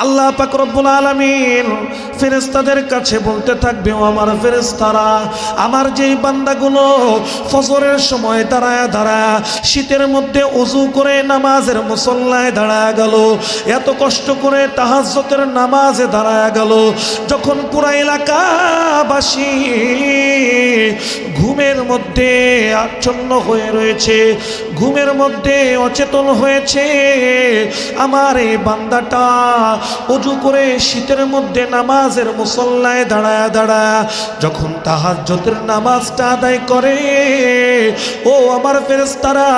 আল্লাহ পাক রব্বুল আলামিন ফেরেশতাদের কাছে বলতে থাকবে, ও আমার ফেরেশতারা, আমার যেই বান্দাগুলো ফজরের সময় দাঁড়ায় শীতের মধ্যে ওযু করে নামাজের মুসল্লায় দাঁড়ায় গেল, এত কষ্ট করে তাহাজ্জুদের নামাজে দাঁড়ায় গেল, যখন পুরা এলাকাবাসী ঘুমের মধ্যে আচ্ছন্ন হয়ে রয়েছে, ঘুমের মধ্যে অচেতন হয়েছে, আমার এই বান্দাটা ওযু করে শীতের মধ্যে নামাজের মুসল্লায় দাঁড়ায় যখন তাহাজ্জুদের নামাজটা আদায় করে, ও আমার ফেরেশতারা,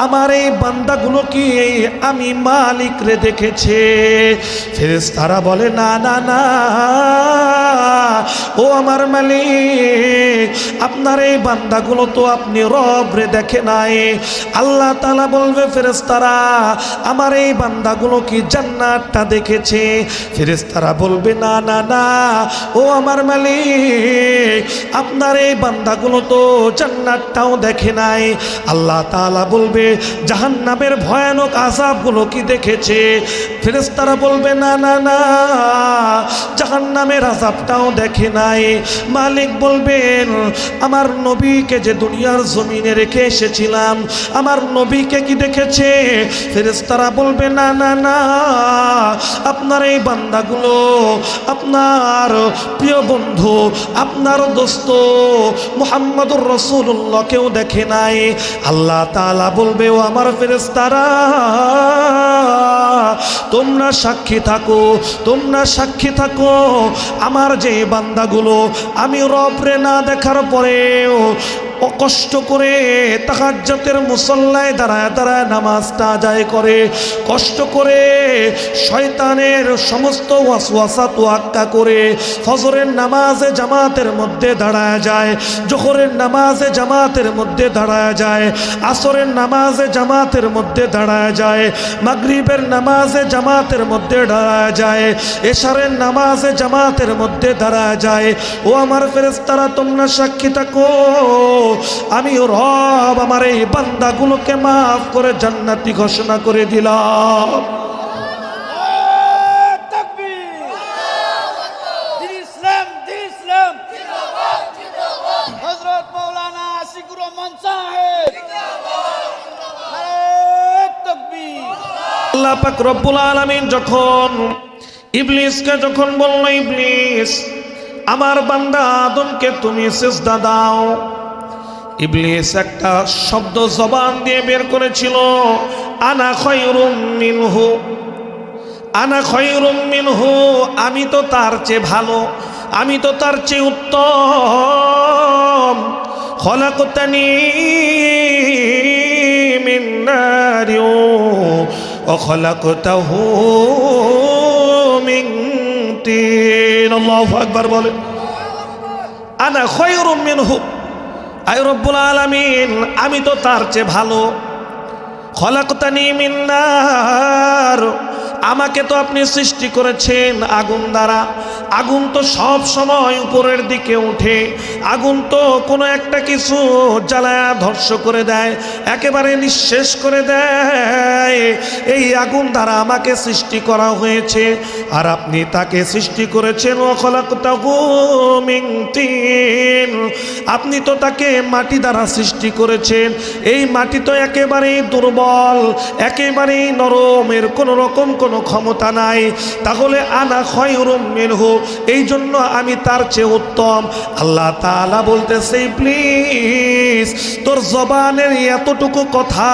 আমার এই বান্দাগুলো কি আমি মালিক রে দেখেছে? ফেরেশতারা বলে, না না না, ও আমার মালিক, আপনার এই বান্দাগুলো তো আপনি রব রে দেখে নাই। আল্লাহ তাআলা বলবে, ফেরেশতারা, আমার এই বান্দাগুলো কি জান্নাতটা দেখেছে? ফেরেশতারা বলবে, না না না, ও আমার মালিক, আপনার এই বান্দাগুলো তো জান্নাতটাও দেখে নাই। আল্লাহ তাআলা বলবে, জাহান্নামের ভয়ানক আযাবগুলো কি দেখেছে? ফেরেশতারা বলবে, না না না, জাহান্নামের আযাবটাও দেখে নাই। মালিক বলবেন, আমার নবীকে যে দুনিয়ার জমিনে রেখে এসেছিলাম, আমার নবীকে কি দেখেছে? ফেরেশতারা বলবে, না না না, আপনার এই বান্দাগুলো আপনার প্রিয় বন্ধু, আপনার দোস্ত মুহাম্মদুর রাসূলুল্লাহকেও দেখে নাই। আল্লাহ তাআলা বলবে, ও আমার ফেরেশতারা, তোমরা সাক্ষী থাকো, তোমরা সাক্ষী থাকো, আমার যে বান্দাগুলো আমি রবরে না দেখার পরেও কষ্ট করে তাহাজ্জুদের মুসল্লায় দাঁড়ায় নামাজটা আদায় করে, কষ্ট করে শয়তানের সমস্ত ওয়াসওয়াসা তোয়াক্কা করে ফজরের নামাজে জামাতের মধ্যে দাঁড়ায় যায়, জোহরের নামাজে জামাতের মধ্যে দাঁড়ায় যায়, আসরের নামাজে জামাতের মধ্যে দাঁড়ায় যায়, মাগরিবের নামাজে জামাতের মধ্যে দাঁড়ায় যায়, এশারের নামাজে জামাতের মধ্যে দাঁড়ায় যায়। ও আমার ফেরেশতারা, তোমরা সাক্ষী থাকো, আমি রব আমার এই বান্দাগুলোকে মাফ করে জান্নাতি ঘোষণা করে দিলাম। আল্লাহ পাক রব্বুল আলামিন যখন ইবলিসকে যখন বলল, ইবলিস, আমার বান্দা আদমকে তুমি সিজদা দাও, ইবলিস একটা শব্দ জবান দিয়ে বের করেছিল, আনা খায়রুম মিনহু, আনা খায়রুম মিনহু, আমি তো তার চেয়ে ভালো, আমি তো তার চেয়ে উত্তম। খলাকতানি মিন নারি ওয়া খলাকতাহু মিন তিন। আল্লাহু আকবার বলে, আনা খায়রুম মিনহু, আয় রব্বুল আলামিন, আমি তো তার চেয়ে ভালো। খলাকতানি মিন নার, আমাকে তো আপনি সৃষ্টি করেছেন আগুন দ্বারা। আগুন তো সব সময় উপরের দিকে উঠে, আগুন তো কোনো একটা কিছু জ্বালায়া ধ্বংস করে দেয়, একেবারে নিঃশেষ করে দেয়। এই আগুন দ্বারা আমাকে সৃষ্টি করা হয়েছে, আর আপনি তাকে সৃষ্টি করেছেন ওয়া খলাকতাহু মিন তিন, আপনি তো তাকে মাটি দ্বারা সৃষ্টি করেছেন। এই মাটি তো একেবারেই দুর্বল, একেবারেই নরম, এর কোনো রকম কোনো ক্ষমতা নাই। তাহলে আনা খায়রুম মিনহু, এই জন্য আমি তার চেয়ে উত্তম। আল্লাহ তাআলা বলতেছে, প্লিজ, তোর জবানের এতটুকু কথা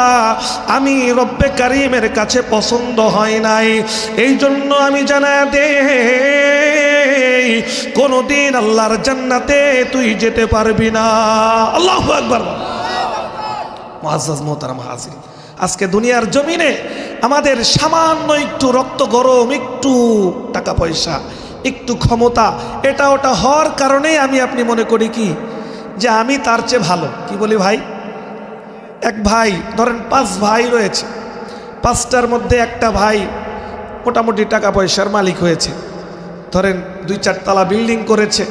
আমি রব্বে কারীমের কাছে পছন্দ হয় নাই, এই জন্য আমি জানায়া দেই, কোনদিন আল্লাহর জান্নাতে তুই যেতে পারবি না। আল্লাহু আকবার। মুআজ্জাজ মুহতারাম হাজির, আজকে দুনিয়ার জমিনে আমাদের সামান্য একটু রক্ত গরম, একটু টাকা পয়সা, একটু ক্ষমতা, এটা ওটা হওয়ার কারণেই আমি আপনি মনে করি কি যে আমি তার চেয়ে ভালো। কি বলি ভাই? এক ভাই, ধরেন 5 ভাই রয়েছে, 5টার মধ্যে একটা ভাই মোটামুটি টাকা পয়সার মালিক হয়েছে, ধরেন 2-4 তলা বিল্ডিং করেছে।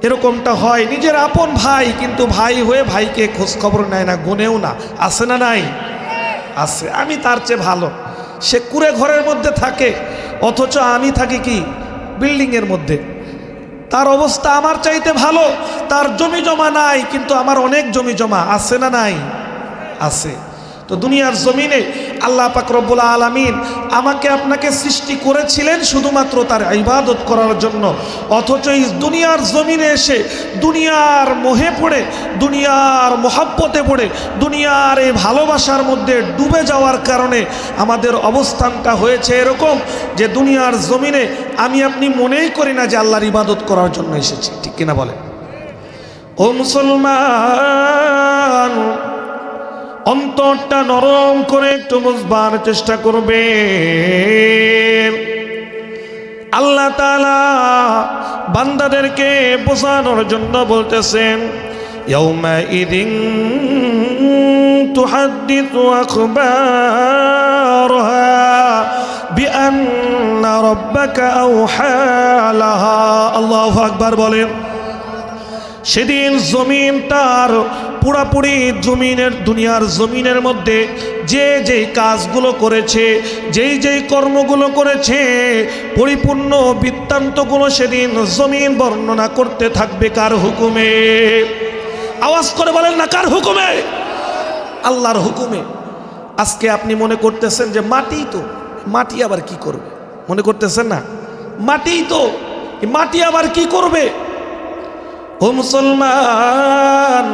এরকমটা হয়, নিজের আপন ভাই, কিন্তু ভাই হয়ে ভাইকে খোঁজ খবর নেয় না, গুনেও না। আছে না নাই? আছে। আমি তার চেয়ে ভালো। সে কুড়ে ঘরের মধ্যে থাকে, অথচ আমি থাকি কি বিল্ডিংয়ের মধ্যে। তার অবস্থা আমার চাইতে ভালো, তার জমি জমা নাই, কিন্তু আমার অনেক জমি জমা আছে না নাই? আছে। তো দুনিয়ার জমিনে আল্লাহ পাক রব্বুল আলামিন আমাকে আপনাকে সৃষ্টি করেছিলেন শুধুমাত্র তার ইবাদত করার জন্য, অথচ এই দুনিয়ার জমিনে এসে দুনিয়ার মোহে পড়ে, দুনিয়ার মোহাব্বতে পড়ে, দুনিয়ার এই ভালোবাসার মধ্যে ডুবে যাওয়ার কারণে আমাদের অবস্থানটা হয়েছে এরকম যে দুনিয়ার জমিনে আমি আপনি মনেই করি না যে আল্লাহর ইবাদত করার জন্য এসেছি। ঠিক কিনা বলে? ও মুসলমান, অন্তরটা নরম করে একটু বুঝবার চেষ্টা করবে। আল্লাহ তাআলা বান্দাদেরকে বোঝানোর জন্য বলতেছেন, ইয়াউমাইযিন তুহাদ্দিসু আখবারহা বিআন্না রাব্বাকা আওহা লাহা। আল্লাহু আকবার বলেন। সেদিন জমিন তার পুরাপুরি জমিনের দুনিয়ার জমিনের মধ্যে যে যেই কাজগুলো করেছে, যেই যেই কর্মগুলো করেছে, পরিপূর্ণ বৃত্তান্তগুলো সেদিন জমিন বর্ণনা করতে থাকবে। কার হুকুমে? আওয়াজ করে বলেন না, কার হুকুমে? আল্লাহর হুকুমে। আজকে আপনি মনে করতেছেন যে মাটি তো, মাটি আবার কি করবে? মনে করতেছেন না মাটি তো, মাটি আবার কি করবে? ও মুসলমান,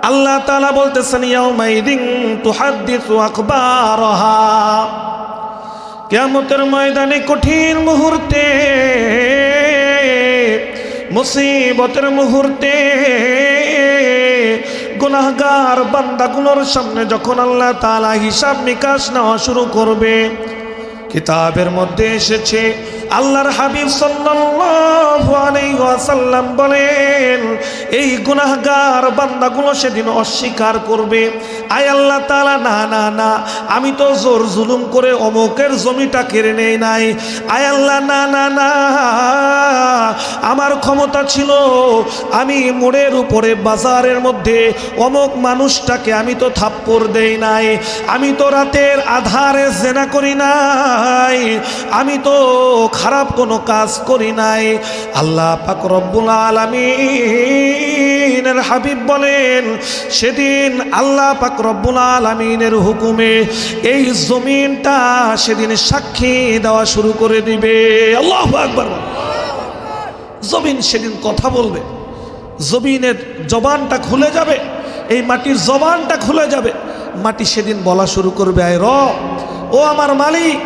আল্লাহ তাআলা বলতেছেন, ইয়াউমাইযিন তুহাদ্দিসু আখবারহা। কিয়ামতের ময়দানে কঠিন মুহূর্তে, মুসিবতের মুহূর্তে গুনাহগার বান্দাগুলোর সামনে যখন আল্লাহ তাআলা হিসাব নিকাশ নেওয়া শুরু করবে, কিতাবের মধ্যে এসেছে আল্লাহর হাবিব সাল্লাল্লাহু আলাইহি ওয়াসাল্লাম বলেন, এই গুনাহগার বান্দাগুলো সেদিন অস্বীকার করবে, আয় আল্লাহ তাআলা, না না না, আমি তো জোর জুলুম করে অমুকের জমিটা কেড়ে নেই নাই। আয় আল্লাহ, না না না, আমার ক্ষমতা ছিল, আমি মোড়ের উপরে বাজারের মধ্যে অমুক মানুষটাকে আমি তো থাপ্পড় দেই নাই, আমি তো রাতের আধারে জেনা করি নাই, আমি তো খারাপ কোনো কাজ করি নাই। আল্লাহ পাক রব্বুল আলামিনের হাবিব বলেন, সেদিন আল্লাহ পাক রব্বুল আলামিনের হুকুমে এই জমিনটা সেদিন সাক্ষী দেওয়া শুরু করে দিবে। আল্লাহু আকবার। জমিন সেদিন কথা বলবে, জমিনের জবানটা খুলে যাবে, এই মাটির জবানটা খুলে যাবে। মাটি সেদিন বলা শুরু করবে, আয় রব, ও আমার মালিক,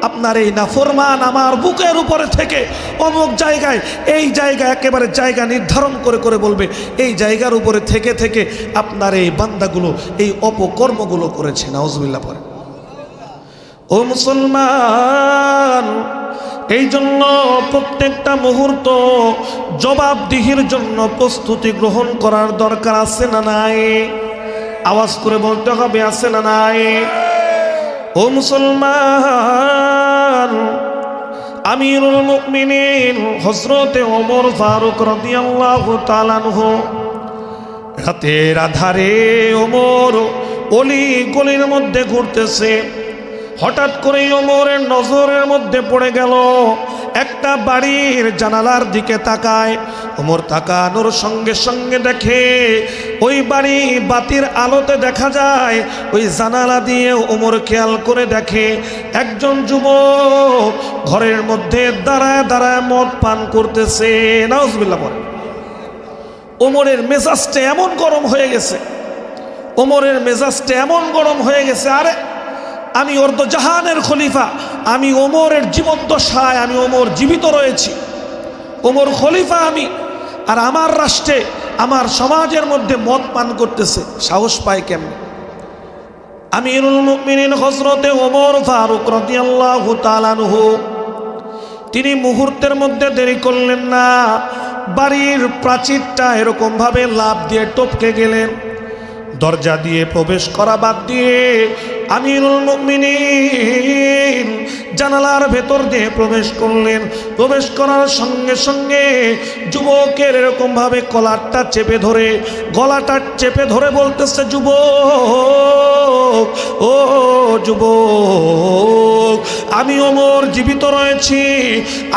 আপনার এই নাফরমান আমার বুকের উপরে থেকে অমুক জায়গায়, এই জায়গায় একেবারে জায়গা নির্ধারণ করে করে বলবে, এই জায়গার উপরে থেকে থেকে আপনার এই বান্দাগুলো এই অপকর্মগুলো করেছে। নাউজুবিল্লাহ পড়ে। ও মুসলমান, এই জন্য প্রত্যেকটা মুহূর্ত জবাবদিহির জন্য প্রস্তুতি গ্রহণ করার দরকার আছে না নাই? আওয়াজ করে বলতে হবে, আছে না নাই? ও মুসলমান, আমিরুল মুমিনিন হযরতে ওমর ফারুক রাদিয়াল্লাহু তাআলা আনহু রাতের আধারে ওমর অলি গলির মধ্যে ঘুরতেছে। হঠাৎ করে ওমরের নজরের মধ্যে পড়ে গেল একটা বাড়ির জানালার দিকে তাকায়। ওমর তাকানোর সঙ্গে সঙ্গে দেখে ওই বাড়ি বাতির আলোতে দেখা যায়, ওই জানালা দিয়ে ওমর খেয়াল করে দেখে একজন যুবক ঘরের মধ্যে দাঁড়ায় দাঁড়ায় মদ পান করতেছে। নাউজুবিল্লাহ পড়ে। ওমরের মেজাজটা এমন গরম হয়ে গেছে, ওমরের মেজাজটা এমন গরম হয়ে গেছে, আরে আমি অর্ধ জাহানের খলিফা, আমি ওমরের জীবদ্দশায় আমি ওমর জীবিত রয়েছি, ওমর খলিফা আমি, আর আমার রাষ্ট্রে আমার সমাজের মধ্যে মদ পান করতেছে, সাহস পায় কেমন? আমিরুল মুমিনিন হযরতে ওমর ফারুক রাদিয়াল্লাহু তাআলা আনহু তিনি মুহূর্তের মধ্যে দেরি করলেন না, বাড়ির প্রাচীরটা এরকম ভাবে লাফ দিয়ে টপকে গেলেন। দরজা দিয়ে প্রবেশ করা বাদ দিয়ে আমিরুল মুমিনিন জানালার ভেতর দিয়ে প্রবেশ করলেন। প্রবেশ করার সঙ্গে সঙ্গে যুবকের এরকম ভাবে কলারটা চেপে ধরে, গলাটা চেপে ধরে বলতেছে, যুবক, ও যুবক, আমি ওমর জীবিত রয়েছি,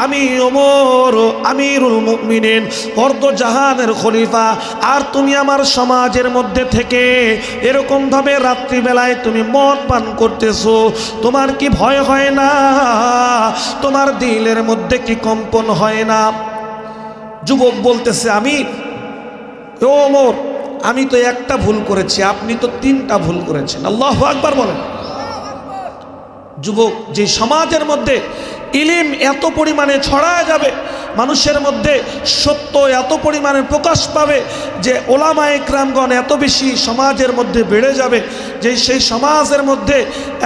আমি ওমর আমিরুল মুমিনিন, অর্ধ জাহানের খলিফা, আর তুমি আমার সমাজের মধ্যে থেকে এরকম ভাবে রাত্রিবেলায় তুমি মদ পান করতেছো, তোমার কি ভয় হয় না? তোমার দিলের মধ্যে কি কম্পন হয় না? যুবক বলতেছে, আমি ওমর, আমি তো একটা ভুল করেছি, আপনি তো তিনটা ভুল করেছেন। আল্লাহু আকবার বলেন। যুবক, যে সমাজের মধ্যে ইলম এত পরিমাণে ছড়ায় যাবে, মানুষের মধ্যে সত্য এত পরিমাণে প্রকাশ পাবে যে ওলামায়ে কেরামগণ এত বেশি সমাজের মধ্যে বেড়ে যাবে যে সেই সমাজের মধ্যে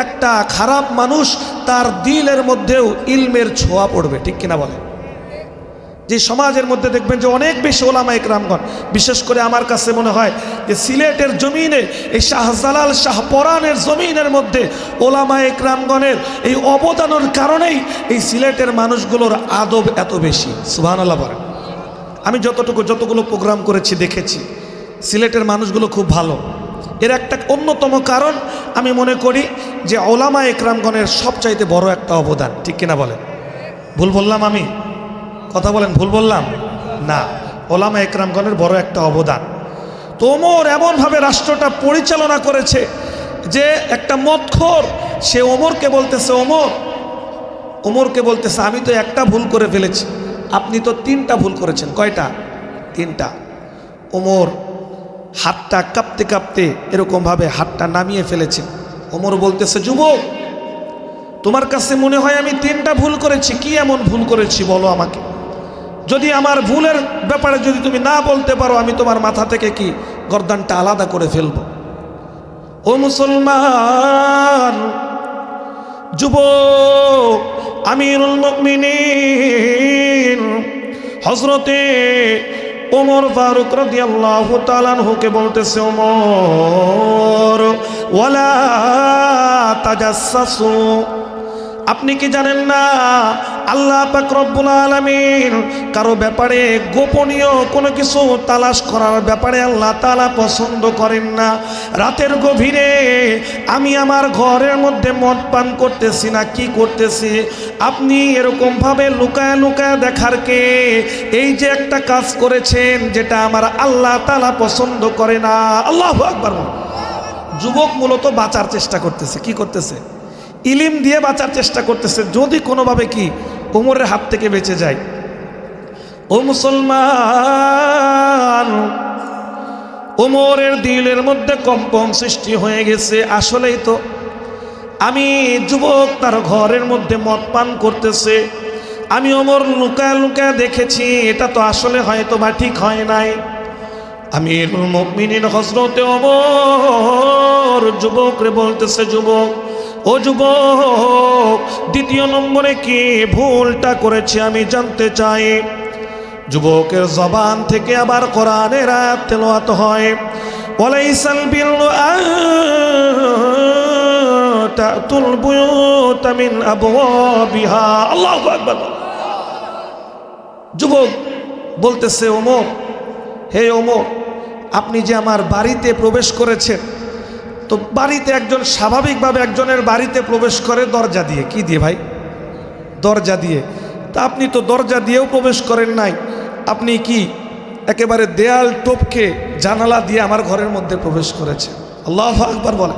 একটা খারাপ মানুষ তার দিলের মধ্যেও ইলমের ছোঁয়া পড়বে, ঠিক কিনা বলে? যে সমাজের মধ্যে দেখবেন যে অনেক বেশি ওলামায়ে কেরামগণ, বিশেষ করে আমার কাছে মনে হয় যে সিলেটের জমিনে, এই শাহজালাল শাহপরানের জমিনের মধ্যে ওলামায়ে কেরামগণের এই অবদানের কারণেই এই সিলেটের মানুষগুলোর আদব এত বেশি। সুবহানাল্লাহ বলেন। আমি যতগুলো প্রোগ্রাম করেছি দেখেছি সিলেটের মানুষগুলো খুব ভালো। এর একটা অন্যতম কারণ আমি মনে করি যে ওলামায়ে কেরামগণের সবচাইতে বড় একটা অবদান, ঠিক কিনা বলেন? ভুল বললাম আমি? কথা বলেন, ভুল বললাম না? ওলামায়ে কেরামগণের বড় একটা অবদান। তো ওমর এমনভাবে রাষ্ট্রটা পরিচালনা করেছে যে একটা মদখোর সে ওমরকে বলতেছে, ওমরকে বলতেছে, আমি তো একটা ভুল করে ফেলেছি, আপনি তো তিনটা ভুল করেছেন। কয়টা? তিনটা। ওমর হাতটা কাঁপতে কাঁপতে এরকমভাবে হাতটা নামিয়ে ফেলেছেন। ওমর বলতেছে, যুবক, তোমার কাছে মনে হয় আমি তিনটা ভুল করেছি, কি এমন ভুল করেছি বলো আমাকে। যদি আমার ভুলের ব্যাপারে যদি তুমি না বলতে পারো, আমি তোমার মাথা থেকে কি গর্দানটা আলাদা করে ফেলবো। ও মুসলমান, যুবক আমিরুল মুমিনিন হযরতে ওমর ফারুক রাদিয়াল্লাহু তাআলা আনহুকে বলতেছে, ওমর, ওয়ালা তাজাসসু, আপনি কি জানেন না আল্লাহ পাক রব্বুল আলামিন কারো ব্যাপারে গোপনীয় কোনো কিছু তালাশ করার ব্যাপারে আল্লাহ তাআলা পছন্দ করেন না। রাতের গভীরে আমি আমার ঘরের মধ্যে মদ পান করতেছি না কি করতেছি, আপনি এরকমভাবে লুকায় লুকায় দেখার কে? এই যে একটা কাজ করেছেন যেটা আমার আল্লাহ তাআলা পছন্দ করে না। আল্লাহু আকবার। যুবক মূলত বাঁচার চেষ্টা করতেছে। কি করতেছে? ইলিম দিয়ে বাঁচার চেষ্টা করতেছে, যদি কোনোভাবে কি ওমরের হাত থেকে বেঁচে যায়। ও মুসলমান, ওমরের দিলের মধ্যে কম্পন সৃষ্টি হয়ে গেছে। আসলেই তো আমি যুবক তার ঘরের মধ্যে মদ পান করতেছে, আমি ওমর লুকায় লুকায় দেখেছি, এটা তো আসলে হয়তো বা ঠিক হয় নাই। আমিরুল মুমিনিন হযরতে ওমর যুবকরে বলতেছে, যুবক, ও যুবক, দ্বিতীয় নম্বরে কি ভুলটা করেছি আমি জানতে চাই। যুবকের জবান থেকে আবার কোরআনের আয়াত তেলাওয়াত হয়, ওয়ালাইসাল বিররু আন তাতুল বুয়ুতা মিন আবওয়াবিহা। আল্লাহু আকবার। যুবক বলতেছে, ওমর, হে ওমর, আপনি যে আমার বাড়িতে প্রবেশ করেছেন, তো বাড়িতে একজন স্বাভাবিকভাবে একজনের বাড়িতে প্রবেশ করে দরজা দিয়ে। কি দিয়ে ভাই? দরজা দিয়ে। তা আপনি তো দরজা দিয়েও প্রবেশ করেন নাই, আপনি কি একেবারে দেয়াল টপকে জানালা দিয়ে আমার ঘরের মধ্যে প্রবেশ করেছে। আল্লাহু আকবার বলে।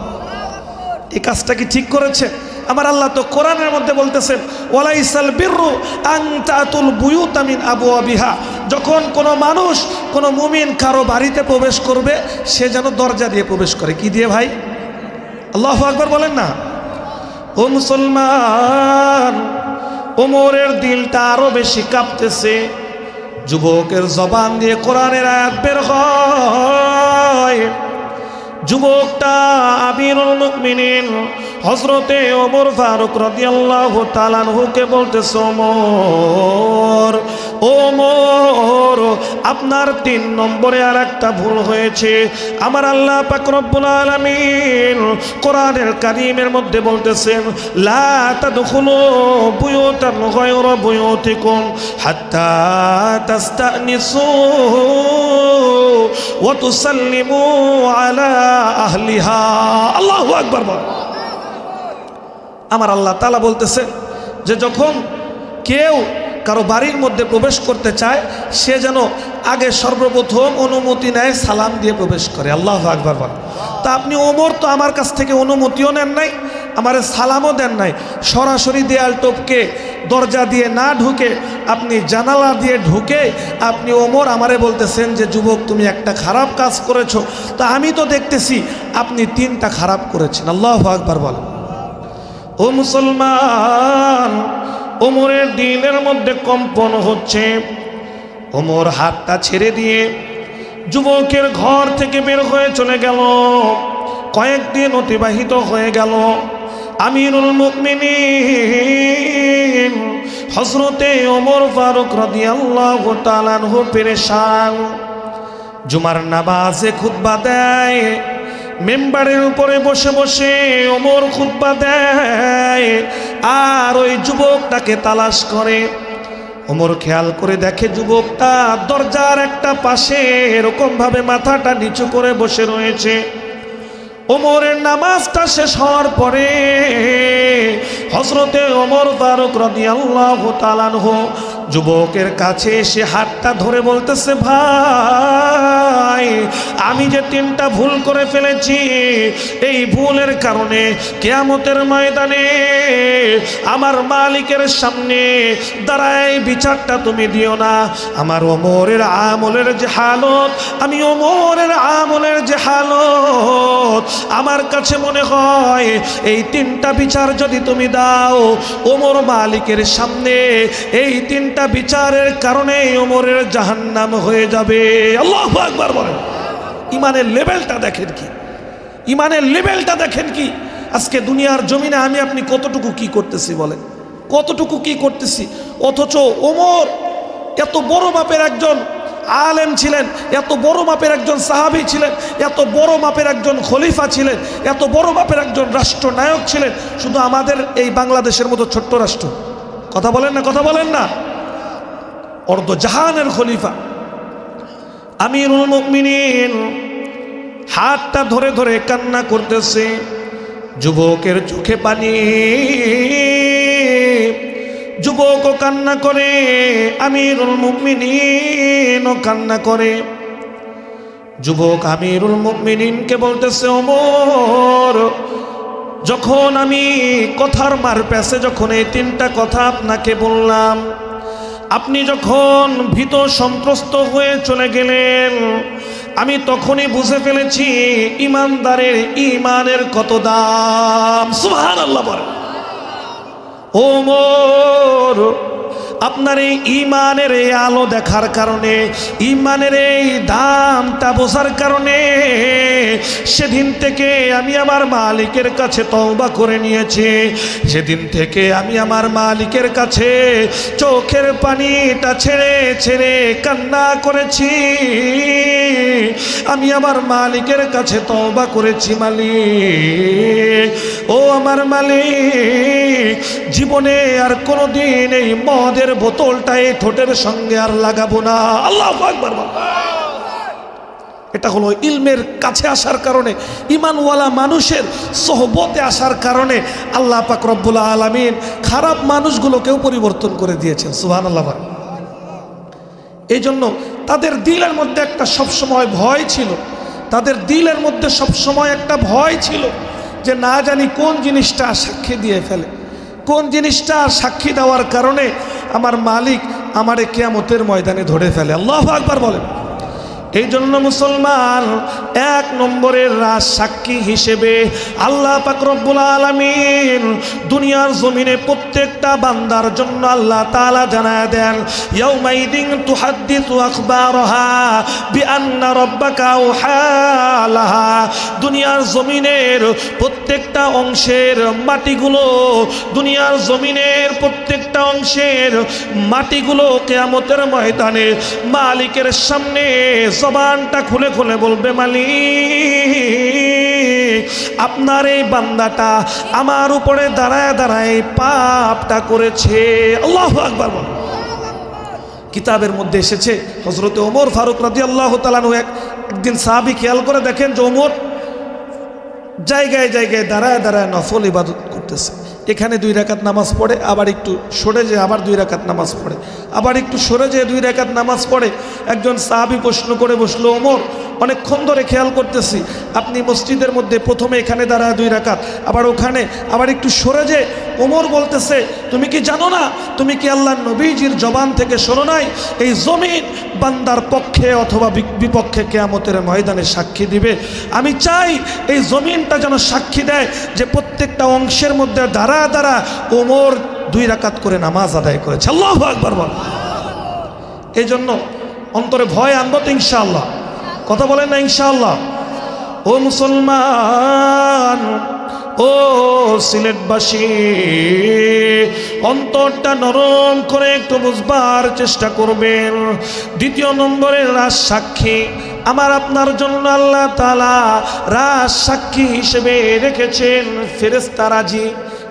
এই কাজটা কি ঠিক করেছে? আমার আল্লাহ তো কোরআনের মধ্যে বলতেছেন, ওয়ালাইসাল বিররু আন তাতুল বুয়ুতা মিন আবওয়াবিহা। যখন কোনো মানুষ, কোনো মুমিন কারো বাড়িতে প্রবেশ করবে, সে যেন দরজা দিয়ে প্রবেশ করে। কি দিয়ে ভাই? আল্লাহু আকবার বলেন না। ও মুসলমান, ওমরের দিলটা আরো বেশি কাঁপতেছে। যুবকের জবান দিয়ে কোরআনের আয়াত বের হয়। যুবকটা আমিরুল মুমিনিন হযরতে ওমর ফারুক রাদিয়াল্লাহু তাআলা আনহুকে বলতেছে, ওমর, ওমর আপনার 3 নম্বরে আর একটা ভুল হয়েছে। আমার আল্লাহ পাক রব্বুল আলামিন কোরআনের কারীমের মধ্যে বলতেছেন, লা তাদখুলু বুয়ুতান গায়রা বুয়ুতিকুম হাত্তা তাস্তানিসু ওয়া তুসাল্লিমু আলা আহলিহা। আল্লাহু আকবার বল। আমার আল্লাহ তাআলা বলতেছে যে যখন কেউ কারো বাড়ির মধ্যে প্রবেশ করতে চায় সে যেন আগে সর্বপ্রথম অনুমতি নেয়, সালাম দিয়ে প্রবেশ করে। আল্লাহু আকবার বল। তা আপনি ওমর তো আমার কাছ থেকে অনুমতিও নেন নাই, আমারে সালামও দেন নাই, সরাসরি দেয়াল টপকে দরজা দিয়ে না ঢুকে আপনি জানালা দিয়ে ঢুকে আপনি ওমর আমারে বলতেছেন যে যুবক তুমি একটা খারাপ কাজ করেছো। তা আমি তো দেখতেছি আপনি 3টা খারাপ করেছেন। আল্লাহু আকবার বল। ও মুসলমান, ওমরের দিলের মধ্যে কম্পন হচ্ছে। ওমর হাতটা ছেড়ে দিয়ে যুবকের ঘর থেকে বের হয়ে চলে গেল। কয়েকদিন অতিবাহিত হয়ে গেল। আমিরুল মুমিনিন হযরতে ওমর ফারুক রাদিয়াল্লাহু তাআলা আনহু পেরেশান। জুমার নামাজে খুতবা দেয়, মেম্বারের উপরে বসে বসে ওমর খুতবা দেয়, আর ওই যুবকটাকে তালাশ করে। ওমর খেয়াল করে দেখে যুবকটা দরজার একটা পাশে এরকম ভাবে মাথাটা নিচু করে বসে রয়েছে। ওমরের নামাজটা শেষ হওয়ার পরে হযরতে ওমর ফারুক রাদিয়াল্লাহু তাআলা আনহু যুবকের কাছে এসে হাতটা ধরে বলতেছে, ভাই আমি যে 3টা ভুল করে ফেলেছি, এই ভুলের কারণে কিয়ামতের ময়দানে আমার মালিকের সামনে দাঁড়ায় বিচারটা তুমি দিও না। আমার ওমরের আমলের যে হালত, আমি ওমরের আমলের যে হালত, আমার কাছে মনে হয় এই 3টা বিচার যদি তুমি দাও ওমর মালিকের সামনে, এই 3টা বিচারের কারণে ওমরের জাহান্নাম হয়ে যাবে। আল্লাহু আকবার বলেন। ইমানের লেভেলটা দেখেন কি, ইমানের লেভেলটা দেখেন কি। আজকে দুনিয়ার জমিনে আমি আপনি কতটুকু কি করতেছি বলেন, কতটুকু কি করতেছি, অথচ ওমর এত বড় মাপের একজন আলেম ছিলেন, এত বড় মাপের একজন সাহাবী ছিলেন, এত বড় মাপের একজন খলিফা ছিলেন, এত বড় মাপের একজন রাষ্ট্রনায়ক ছিলেন। শুধু আমাদের এই বাংলাদেশের মতো ছোট্ট রাষ্ট্র, কথা বলেন না, কথা বলেন না, অর্ধ জাহানের খলিফা আমিরুল মুমিনিন হাতটা ধরে ধরে কান্না করতেছে। যুবকের চোখে পানি, যুবকও কান্না করে, আমিরুল মুমিনিনও কান্না করে। যুবক আমিরুল মুমিনিনকে বলতেছে, ওমর যখন আমি কথার মার প্যাসে যখন এই 3টা কথা আপনাকে বললাম, আপনি যখন ভীত সন্ত্রস্ত হয়ে চলে গেলেন, আমি তখনই বুঝে ফেলেছি ইমানদারের ইমানের কত দাম। সুবহানাল্লাহ বলেন। ওমর আপনার এই ইমানের এই আলো দেখার কারণে, ইমানের এই দামটা বোঝার কারণে সেদিন থেকে আমি আমার মালিকের কাছে তওবা করে নিয়েছি। সেদিন থেকে আমি আমার মালিকের কাছে চোখের পানিটা ছেড়ে ছেড়ে কান্না করেছি। আমি আমার মালিকের কাছে তওবা করেছি, মালিক ও আমার মালিক, জীবনে আর কোনোদিন এই মদের বোতলটা এই ঠোঁটের সঙ্গে আর লাগাবো না। আল্লাহু আকবার। এটা হলো ইলমের কাছে আসার কারণে, ইমানওয়ালা মানুষের সোহবতে আসার কারণে আল্লাহ পাক রব্বুল আলামিন খারাপ মানুষগুলোকেও পরিবর্তন করে দিয়েছেন। সুবহানাল্লাহ। এই জন্য তাদের দিলের মধ্যে একটা সবসময় ভয় ছিল, তাদের দিলের মধ্যে সবসময় একটা ভয় ছিল যে না জানি কোন জিনিসটা সাক্ষী দিয়ে ফেলে, কোন জিনিসটা সাক্ষী দেওয়ার কারণে আমার মালিক আমারে কিয়ামতের ময়দানে ধরে ফেলে। আল্লাহু আকবার বলেন। এই জন্য মুসলমান এক নম্বরের রাজ সাক্ষী হিসেবে আল্লাহ পাক রব্বুল আলামিন দুনিয়ার জমিনে প্রত্যেকটা বান্দার জন্য আল্লাহ তাআলা জানায় দেন, ইয়াউমাইদিন তুহাদ্দিসু আখবারহা বিআন্না রাব্বাকা আওহালাহা। দুনিয়ার জমিনের প্রত্যেকটা অংশের মাটিগুলো, দুনিয়ার জমিনের প্রত্যেকটা অংশের মাটিগুলো কিয়ামতের ময়দানে মালিকের সামনে জবানটা খুলে খুলে বলবে, মালিক আপনার এই বান্দাটা আমার উপরে দাঁড়ায় দাঁড়ায় পাপটা করেছে। আল্লাহু আকবার বল। কিতাবের মধ্যে এসেছে হযরতে ওমর ফারুক রাদিয়াল্লাহু তাআলা আনহু একদিন সাহাবী খেয়াল করে দেখেন যে ওমর জায়গায় জায়গায় দাঁড়ায় দাঁড়ায় নফল ইবাদত করতেছে। এখানে 2 রাকাত নামাজ পড়ে, আবার একটু সরে যেয়ে আবার 2 রাকাত নামাজ পড়ে, আবার একটু সরে যেয়ে 2 রাকাত নামাজ পড়ে। একজন সাহাবী প্রশ্ন করে বসলো, ওমর অনেকক্ষণ ধরে খেয়াল করতেছি আপনি মসজিদের মধ্যে প্রথমে এখানে দাঁড়ায় 2 রাকাত, আবার ওখানে, আবার একটু সরে যে। ওমর বলতেছে, তুমি কি জানো না, তুমি কি আল্লাহর নবীজির জবান থেকে শোনো নাই, এই জমিন বান্দার পক্ষে অথবা বিপক্ষে কিয়ামতের ময়দানে সাক্ষী দিবে। আমি চাই এই জমিনটা যেন সাক্ষী দেয় যে প্রত্যেকটা অংশের মধ্যে দাঁড়া দাঁড়া ওমর 2 রাকাত করে নামাজ আদায় করেছে। আল্লাহু আকবার বল। এই জন্য অন্তরে ভয় আনবো তো ইনশাআল্লাহ, কথা বলেন না ইনশাআল্লাহ। ও মুসলমান, ও সিলেটবাসী, অন্তরটা নরম করে একটু বুঝবার চেষ্টা করবেন। 2 নম্বরের রাজ সাক্ষী আমার আপনার জন্য আল্লাহ তাআলা রাজ সাক্ষী হিসেবে রেখেছেন ফেরেশতারাজি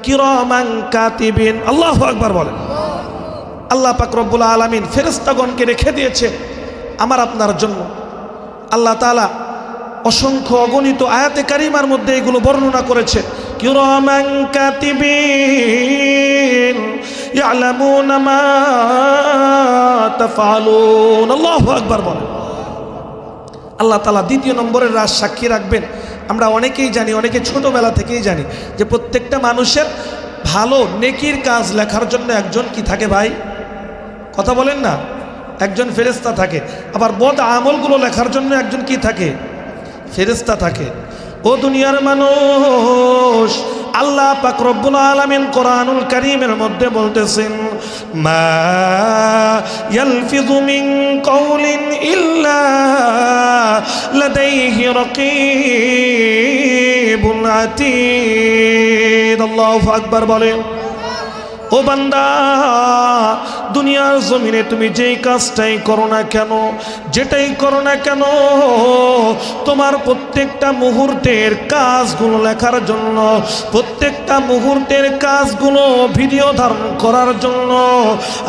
কিরামান কাতিবিন। আল্লাহু আকবার বলেন। আল্লাহ পাক রব্বুল আলামিন ফেরেশতাগণকে রেখে দিয়েছে আমার আপনার জন্য। আল্লাহ তাআলা অসংখ্য অগণিত আয়াতে কারিমার মধ্যে এগুলো বর্ণনা করেছে। কিরামান কাতিবিন ইয়ালামুনা মা তাফআলুন। আল্লাহু আকবার বলেন। আল্লাহ তাআলা 2 নম্বরের রাজ সাক্ষী রাখবেন। আমরা অনেকেই জানি, অনেকে ছোটবেলা থেকেই জানি যে প্রত্যেকটা মানুষের ভালো নেকির কাজ লেখার জন্য একজন কি থাকে ভাই, কথা বলেন না, একজন ফেরেশতা থাকে। আবার বদ আমলগুলো লেখার জন্য একজন কি থাকে, ফেরেশতা থাকে। ও দুনিয়ার মানুষ, আল্লাহ পাক রব্বুল আলামিন কোরআনুল কারীমের মধ্যে বলতেছেন, মা ইয়ালফিযু মিন কাওলিন ইল্লা লাদাইহি রাকীবুন আতীদ। আল্লাহু আকবার বলেন। ও বান্দা, দুনিয়ার জমিনে তুমি যেই কাজটাই করো না কেন, যেটাই করো না কেন, তোমার প্রত্যেকটা মুহূর্তের কাজগুলো লেখার জন্য, প্রত্যেকটা মুহূর্তের কাজগুলো ভিডিও ধারণ করার জন্য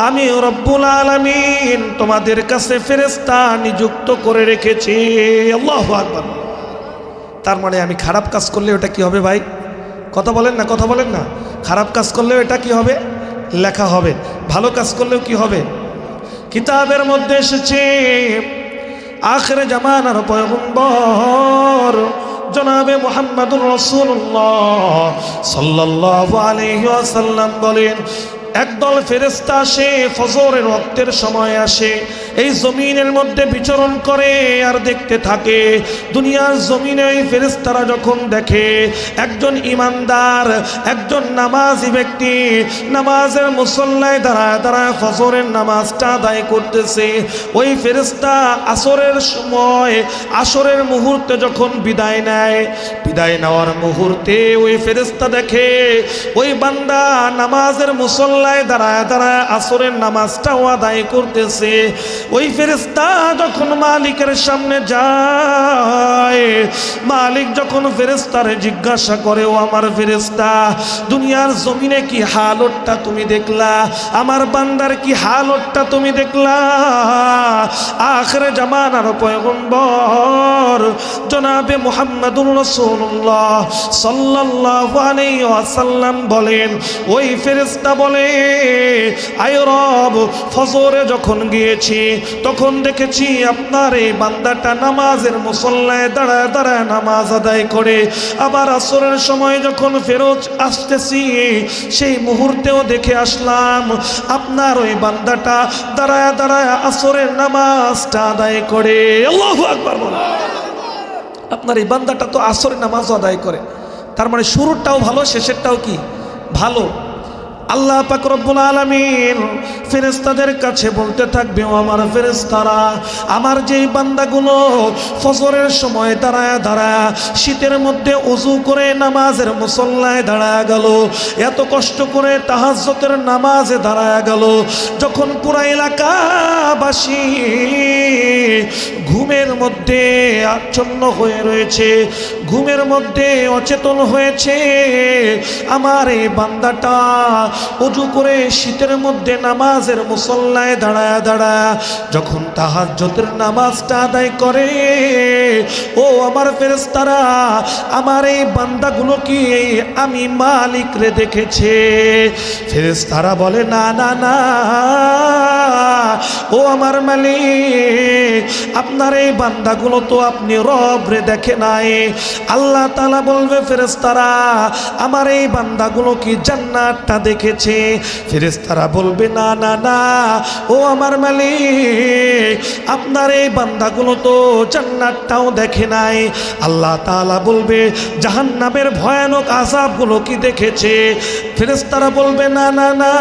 আমি রব্বুল আলামিন তোমাদের কাছে ফেরেশতা নিযুক্ত করে রেখেছি। আল্লাহু আকবার। তার মানে আমি খারাপ কাজ করলে ওটা কি হবে ভাই, কথা বলেন না, কথা বলেন না। খারাপ কাজ করলেও এটা কি হবে, লেখা হবে। ভালো কাজ করলেও কি হবে। কিতাবের মধ্যে এসেছে আখির জামানার পয়গম্বর জনাবে মুহাম্মদুর রাসূলুল্লাহ সাল্লাল্লাহু আলাইহি ওয়াসাল্লাম বলেন, একদল ফেরেশতা আসে, ফজরের ওয়াক্তের সময় আসে, এই জমিনের মধ্যে বিচরণ করে আর দেখতে থাকে। দুনিয়ার জমিনে এই ফেরেশতারা যখন দেখে একজন ইমানদার, একজন নামাজি ব্যক্তি নামাজের মুসল্লায় দাঁড়ায় দাঁড়ায় ফজরের নামাজটা আদায় করতেছে, ওই ফেরেশতা আসরের সময়, আসরের মুহূর্তে যখন বিদায় নেয়, বিদায় নেওয়ার মুহূর্তে ওই ফেরেশতা দেখে ওই বান্দা নামাজের মুসল্লা দাঁড়ায় দাঁড়ায় আসরের নামাজটাও আদায় করতেছে। ওই ফেরেশতা যখন মালিকের সামনে যায়, মালিক যখন ফেরেশতারে জিজ্ঞাসা করে, ও আমার ফেরেশতা, দুনিয়ার জমিনে কি হালতটা তুমি দেখলা, আমার বান্দার কি হালতটা তুমি দেখলা? আখিরে জামানার পয়গম্বর জনাবে মুহাম্মদুর রাসূলুল্লাহ সাল্লাল্লাহু আলাইহি ওয়াসাল্লাম বলেন, ওই ফেরেশতা বলে, আয় রব, ফজরে যখন গিয়েছি তখন দেখেছি আপনার এই বান্দাটা নামাজের মুসল্লায় দাঁড়ায় দাঁড়ায় নামাজ আদায় করে। আবার আসরের সময় যখন ফেরত আসতেছি সেই মুহূর্তেও দেখে আসলাম আপনার ওই বান্দাটা দাঁড়ায় দাঁড়ায় আসরের নামাজটা আদায় করে। আল্লাহু আকবার বলেন। আপনার এই বান্দাটা তো আসরের নামাজ আদায় করে, তার মানে শুরুটাও ভালো, শেষেরটাও কি ভালো। আল্লাহ পাক রব্বুল আলামিন ফেরেশতাদের কাছে বলতে থাকবে, ও আমার ফেরেশতারা, আমার যেই বান্দাগুলো ফজরের সময় দাঁড়ায় দাঁড়ায় শীতের মধ্যে ওযু করে নামাজের মুসল্লায় দাঁড়ায় গেল, এত কষ্ট করে তাহাজ্জুদের নামাজে দাঁড়ায় গেল, যখন পুরা এলাকাবাসী ঘুমের মধ্যে আচ্ছন্ন হয়ে রয়েছে, ঘুমের মধ্যে অচেতন হয়েছে, আমার এই বান্দাটা ওযু করে শীতের মধ্যে নামাজের মুসল্লায় দাঁড়ায় দাঁড়ায় যখন তাহাজ্জুদের নামাজটা আদায় করে, ও আমার ফেরেশতারা, আমার এই বান্দাগুলো কি আমি মালিক রে দেখেছে? ফেরেশতারা বলে, না না না, ও আমার মালিক, আপনার এই বান্দাগুলো তো আপনি রব রে দেখে নাই। আল্লাহ তাআলা বলবে, ফেরেশতারা, আমার এই বান্দাগুলো কি জান্নাতটা দেখেছে? ফেরেশতারা বলবে, না না না, ও আমার মালিক, আপনার এই বান্দাগুলো তো জান্নাতটাও দেখে নাই। আল্লাহ তাআলা বলবে, জাহান্নামের ভয়ানক আযাবগুলো কি দেখেছে? ফেরেশতারা বলবে, না না না,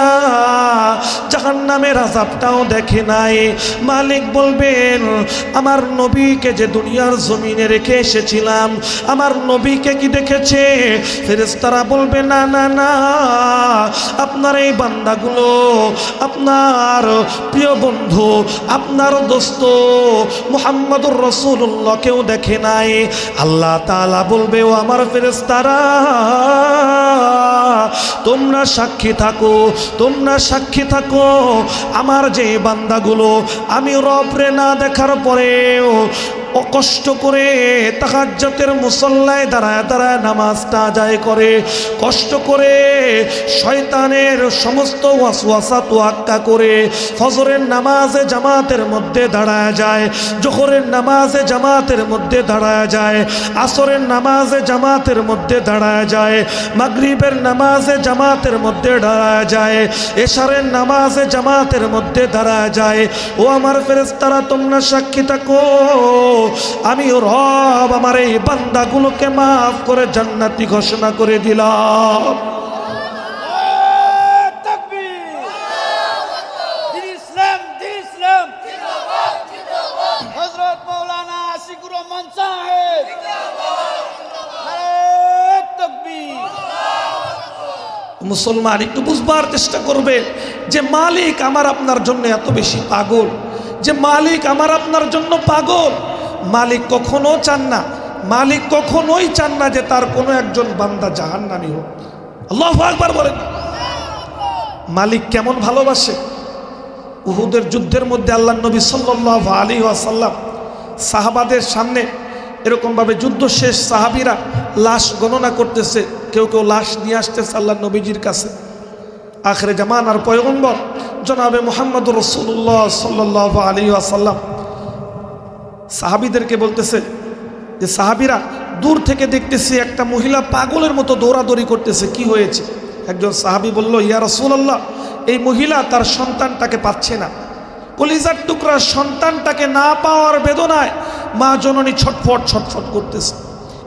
জাহান্নামের আযাবটাও দেখে নাই। মালিক বলবেন, আমার নবীকে যে দুনিয়ার জমিনে রেখে এসেছিলাম, আমার নবীকে কি দেখেছে? ফেরেশতারা বলবে, না না না, আপনার এই বান্দাগুলো আপনার প্রিয় বন্ধু, আপনার দোস্ত মুহাম্মদুর রাসূলুল্লাহকেও দেখে নাই। আল্লাহ তাআলা বলবে, ও আমার ফেরেশতারা, তোমরা সাক্ষী থাকো, তোমরা সাক্ষী থাকো, আমার যে বান্দাগুলো আমি রবরে না দেখার পরেও কষ্ট করে তাহাজ্জুদের মুসল্লায় দাঁড়ায় দাঁড়ায় নামাজটা আদায় করে, কষ্ট করে শয়তানের সমস্ত ওয়াসওয়াসা তোয়াক্কা করে ফজরের নামাজে জামাতের মধ্যে দাঁড়ায় যায়, জোহরের নামাজে জামাতের মধ্যে দাঁড়ায় যায়, আসরের নামাজে জামাতের মধ্যে দাঁড়ায় যায়, মাগরিবের নামাজে জামাতের মধ্যে দাঁড়ায় যায়, এশারের নামাজে জামাতের মধ্যে দাঁড়ায় যায়। ও আমার ফেরেশতারা, তোমরা সাক্ষী থাকো, আমি রব আমার এই বান্দাগুলোকে মাফ করে জান্নাতি ঘোষণা করে দিলাম। হযরত মাওলানা আশিকুর রহমান সাহেব, মুসলমান একটু বুঝবার চেষ্টা করবে যে মালিক আমার আপনার জন্য এত বেশি পাগল, যে মালিক আমার আপনার জন্য পাগল। মালিক কখনো চান না, মালিক কখনোই চান না যে তার কোনো একজন বান্দা জাহান্নামী হোক। আল্লাহু আকবার বলেন। মালিক কেমন ভালোবাসে। উহুদের যুদ্ধের মধ্যে আল্লাহর নবী সাল্লাল্লাহু আলাইহি ওয়াসাল্লাম সাহাবাদের সামনে এরকমভাবে যুদ্ধ শেষ, সাহাবীরা লাশ গণনা করতেছে, কেউ কেউ লাশ নিয়ে আসতেছে আল্লাহর নবীজির কাছে। আখিরে জামানার পয়গম্বর জনাবে মুহাম্মদুর রাসূলুল্লাহ সাল্লাল্লাহু আলাইহি ওয়াসাল্লাম সাহাবীদেরকে বলতেছে যে, সাহাবীরা দূর থেকে দেখতেছি একটা মহিলা পাগলের মতো দৌড়াদৌড়ি করতেছে, কি হয়েছে? একজন সাহাবী বলল, ইয়া রাসূলুল্লাহ, এই মহিলা তার সন্তানটাকে পাচ্ছে না, কলিজার টুকরা সন্তানটাকে না পাওয়ার বেদনায় মা জননী ছটফট ছটফট করতেছে।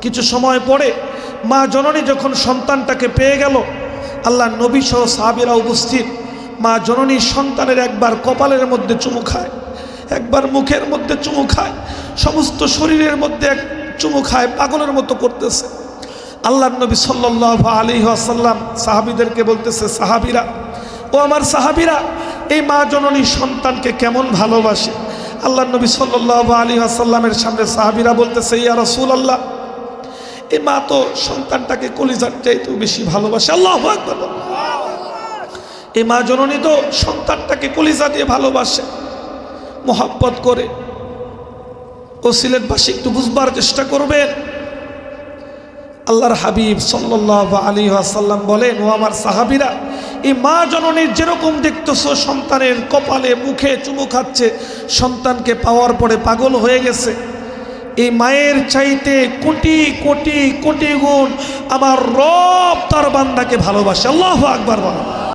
কিছু সময় পরে মা জননী যখন সন্তানটাকে পেয়ে গেল, আল্লাহ নবী সহ সাহাবীরা উপস্থিত, মা জননী সন্তানের একবার কপালের মধ্যে চুমু খায়, একবার মুখের মধ্যে চুমু খায়, সমস্ত শরীরের মধ্যে এক চুমু খায়, পাগলের মতো করতেছে। আল্লাহ নবী সাল্লাল্লাহু আলাইহি ওয়াসাল্লাম সাহাবীদেরকে বলতেছে, সাহাবীরা, ও আমার সাহাবীরা, এই মা জননী সন্তানকে কেমন ভালোবাসে। আল্লাহ নবী সাল্লাল্লাহু আলাইহি ওয়াসাল্লামের সামনে সাহাবীরা বলতেছে, ইয়া রাসূলুল্লাহ, এই মা তো সন্তানটাকে কলিজার চাইতেও বেশি ভালোবাসে। আল্লাহু আকবার। এই মা জননী তো সন্তানটাকে কলিজা দিয়ে ভালোবাসে, মোহাব্বত করে। ও সিলেটবাসী একটু বুঝবার চেষ্টা করবেন, আল্লাহর হাবিব সাল্লাল্লাহু আলাইহি ওয়াসাল্লাম বলেন, ও আমার সাহাবীরা, এই মা জননীর যেরকম দেখতেছো সন্তানের কপালে মুখে চুমু খাচ্ছে, সন্তানকে পাওয়ার পরে পাগল হয়ে গেছে, এই মায়ের চাইতে কোটি কোটি কোটি গুণ আমার রব তার বান্দাকে ভালোবাসে। আল্লাহু আকবার বলো।